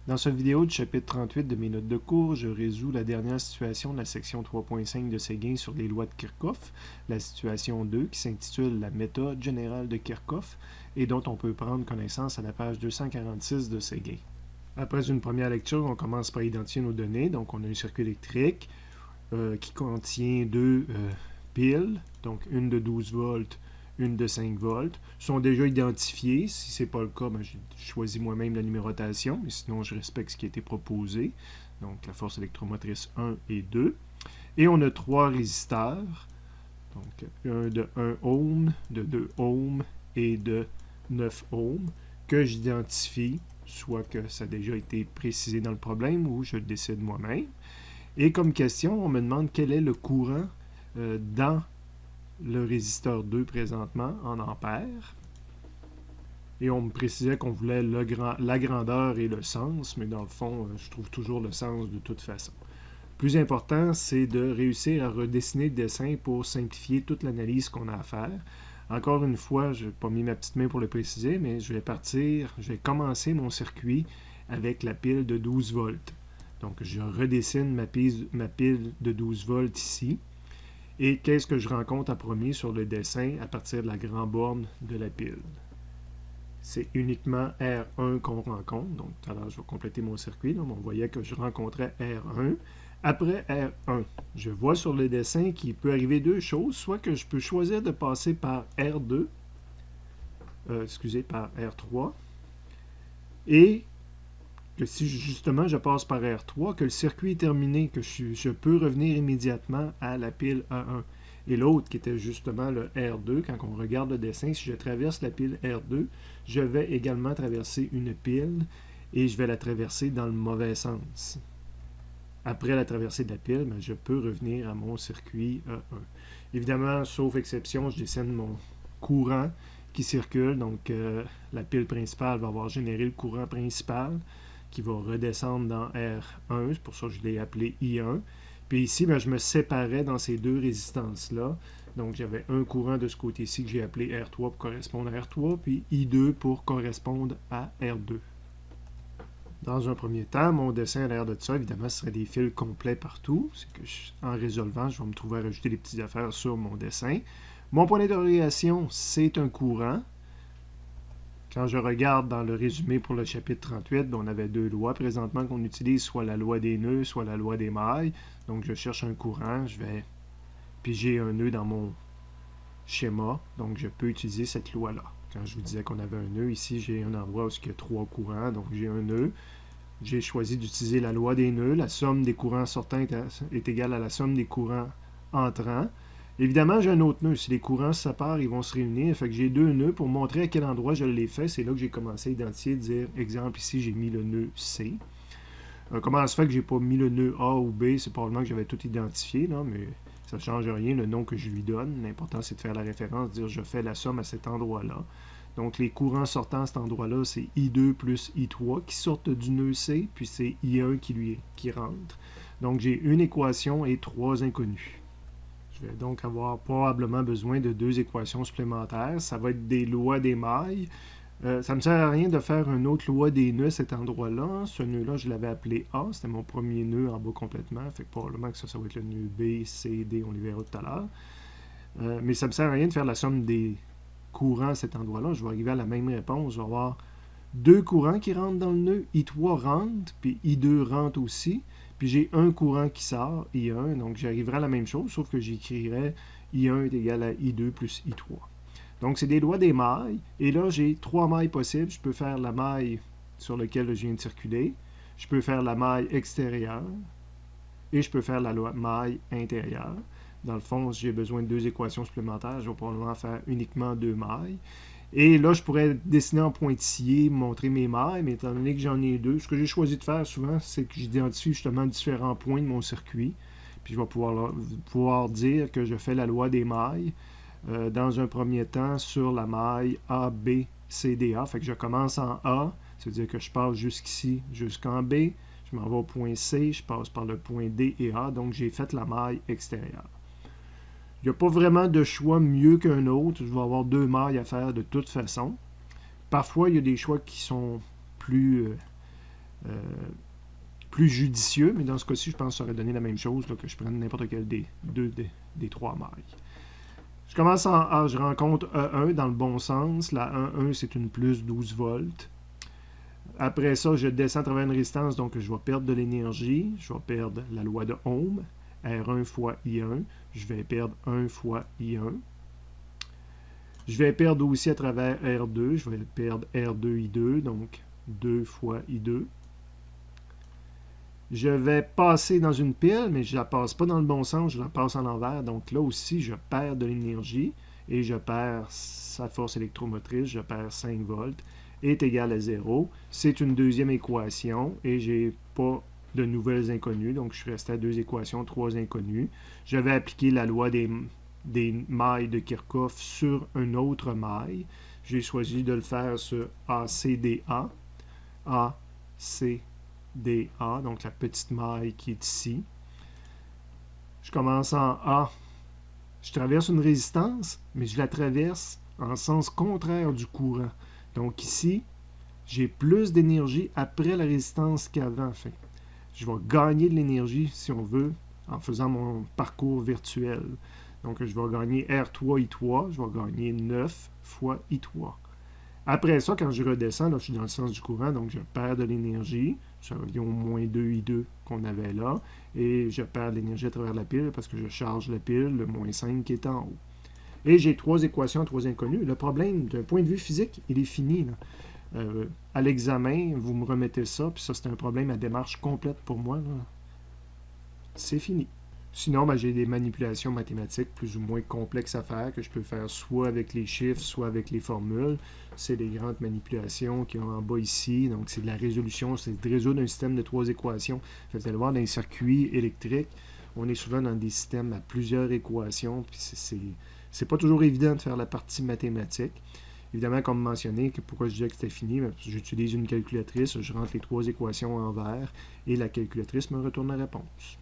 Dans cette vidéo du chapitre 38 de mes notes de cours, je résous la dernière situation de la section 3.5 de Séguin sur les lois de Kirchhoff, la situation 2 qui s'intitule La méthode générale de Kirchhoff et dont on peut prendre connaissance à la page 246 de Séguin. Après une première lecture, on commence par identifier nos données. Donc, on a un circuit électrique qui contient deux piles, donc une de 12 volts, une de 5 volts, sont déjà identifiés. Si ce n'est pas le cas, j'ai choisi moi-même la numérotation, mais sinon je respecte ce qui a été proposé. Donc la force électromotrice 1 et 2. Et on a trois résisteurs, donc un de 1 ohm, de 2 ohms et de 9 ohms, que j'identifie, soit que ça a déjà été précisé dans le problème ou je le décide moi-même. Et comme question, on me demande quel est le courant dans le résisteur 2 présentement en ampères. Et on me précisait qu'on voulait la grandeur et le sens, mais dans le fond, je trouve toujours le sens de toute façon. Le plus important, c'est de réussir à redessiner le dessin pour simplifier toute l'analyse qu'on a à faire. Encore une fois, je n'ai pas mis ma petite main pour le préciser, mais je vais commencer mon circuit avec la pile de 12 volts. Donc, je redessine ma pile de 12 volts ici. Et qu'est-ce que je rencontre en premier sur le dessin à partir de la grande borne de la pile? C'est uniquement R1 qu'on rencontre. Donc, tout à l'heure, je vais compléter mon circuit. Donc, on voyait que je rencontrais R1. Après R1, je vois sur le dessin qu'il peut arriver deux choses. Soit que je peux choisir de passer par R2, par R3, et que si justement je passe par R3, que le circuit est terminé, que je peux revenir immédiatement à la pile A1. Et l'autre qui était justement le R2, quand on regarde le dessin, si je traverse la pile R2, je vais également traverser une pile et je vais la traverser dans le mauvais sens. Après la traversée de la pile, je peux revenir à mon circuit A1. Évidemment, sauf exception, je dessine mon courant qui circule, donc la pile principale va avoir généré le courant principal qui va redescendre dans R1, c'est pour ça que je l'ai appelé I1. Puis ici, je me séparais dans ces deux résistances-là. Donc j'avais un courant de ce côté-ci que j'ai appelé R3 pour correspondre à R3, puis I2 pour correspondre à R2. Dans un premier temps, mon dessin à l'air de ça, évidemment, ce serait des fils complets partout. C'est que en résolvant, je vais me trouver à rajouter des petites affaires sur mon dessin. Mon point d'interrogation, c'est un courant. Quand je regarde dans le résumé pour le chapitre 38, on avait deux lois présentement qu'on utilise, soit la loi des nœuds, soit la loi des mailles. Donc je cherche un courant, je vais piger un nœud dans mon schéma, donc je peux utiliser cette loi-là. Quand je vous disais qu'on avait un nœud, ici j'ai un endroit où il y a trois courants, donc j'ai un nœud. J'ai choisi d'utiliser la loi des nœuds. La somme des courants sortants est égale à la somme des courants entrants. Évidemment, j'ai un autre nœud. Si les courants se séparent, ils vont se réunir. Fait que j'ai deux nœuds pour montrer à quel endroit je l'ai fait. C'est là que j'ai commencé à identifier, dire, exemple, ici, j'ai mis le nœud C. Comment se fait que j'ai pas mis le nœud A ou B? C'est probablement que j'avais tout identifié, là, mais ça ne change rien, le nom que je lui donne. L'important, c'est de faire la référence, dire je fais la somme à cet endroit-là. Donc, les courants sortants à cet endroit-là, c'est I2 plus I3 qui sortent du nœud C, puis c'est I1 qui rentre. Donc, j'ai une équation et trois inconnus. Je vais donc avoir probablement besoin de deux équations supplémentaires. Ça va être des lois des mailles. Ça ne me sert à rien de faire une autre loi des nœuds à cet endroit-là. Ce nœud-là, je l'avais appelé A. C'était mon premier nœud en bas complètement. Fait que probablement que ça va être le nœud B, C, D. On les verra tout à l'heure. Mais ça ne me sert à rien de faire la somme des courants à cet endroit-là. Je vais arriver à la même réponse. Je vais avoir deux courants qui rentrent dans le nœud. I3 rentre, puis I2 rentre aussi. Puis j'ai un courant qui sort, I1. Donc j'arriverai à la même chose, sauf que j'écrirai I1 est égal à I2 plus I3. Donc, c'est des lois des mailles. Et là, j'ai trois mailles possibles. Je peux faire la maille sur laquelle je viens de circuler. Je peux faire la maille extérieure. Et je peux faire la maille intérieure. Dans le fond, si j'ai besoin de deux équations supplémentaires, je vais probablement faire uniquement deux mailles. Et là, je pourrais dessiner en pointillé, montrer mes mailles, mais étant donné que j'en ai deux, ce que j'ai choisi de faire souvent, c'est que j'identifie justement différents points de mon circuit. Puis je vais pouvoir dire que je fais la loi des mailles. Dans un premier temps sur la maille A, B, C, D, A. Fait que je commence en A, c'est-à-dire que je passe jusqu'ici, jusqu'en B. Je m'en vais au point C, je passe par le point D et A. Donc, j'ai fait la maille extérieure. Il n'y a pas vraiment de choix mieux qu'un autre. Je vais avoir deux mailles à faire de toute façon. Parfois, il y a des choix qui sont plus plus judicieux, mais dans ce cas-ci, je pense que ça aurait donné la même chose, là, que je prenne n'importe quel des trois mailles. Je commence en A, je rencontre E1 dans le bon sens. La 1,1, c'est une plus 12 volts. Après ça, je descends à travers une résistance, donc je vais perdre de l'énergie. Je vais perdre la loi de Ohm, R1 fois I1. Je vais perdre 1 fois I1. Je vais perdre aussi à travers R2. Je vais perdre R2, I2, donc 2 fois I2. Je vais passer dans une pile, mais je ne la passe pas dans le bon sens, je la passe en l'envers. Donc là aussi, je perds de l'énergie et je perds sa force électromotrice, je perds 5 volts, est égal à 0. C'est une deuxième équation et je n'ai pas de nouvelles inconnues, donc je suis resté à 2 équations, 3 inconnues. Je vais appliquer la loi des mailles de Kirchhoff sur une autre maille. J'ai choisi de le faire sur ACDA. ACDA, donc la petite maille qui est ici. Je commence en A. Je traverse une résistance, mais je la traverse en sens contraire du courant. Donc ici, j'ai plus d'énergie après la résistance qu'avant. Enfin, je vais gagner de l'énergie, si on veut, en faisant mon parcours virtuel. Donc, je vais gagner R3, I3, je vais gagner 9 fois I3. Après ça, quand je redescends, là, je suis dans le sens du courant, donc je perds de l'énergie. Ça revient au moins 2 I2 qu'on avait là. Et je perds de l'énergie à travers la pile parce que je charge la pile, le moins 5 qui est en haut. Et j'ai 3 équations, 3 inconnues. Le problème, d'un point de vue physique, il est fini. À l'examen, vous me remettez ça, puis ça, c'est un problème à démarche complète pour moi. C'est fini. Sinon, j'ai des manipulations mathématiques plus ou moins complexes à faire, que je peux faire soit avec les chiffres, soit avec les formules. C'est des grandes manipulations qui sont en bas ici. Donc, c'est de la résolution, c'est de résoudre un système de 3 équations. Vous allez voir, dans les circuits électriques, on est souvent dans des systèmes à plusieurs équations, puis c'est pas toujours évident de faire la partie mathématique. Évidemment, comme mentionné, pourquoi je disais que c'était fini, j'utilise une calculatrice, je rentre les 3 équations en vert, et la calculatrice me retourne la réponse.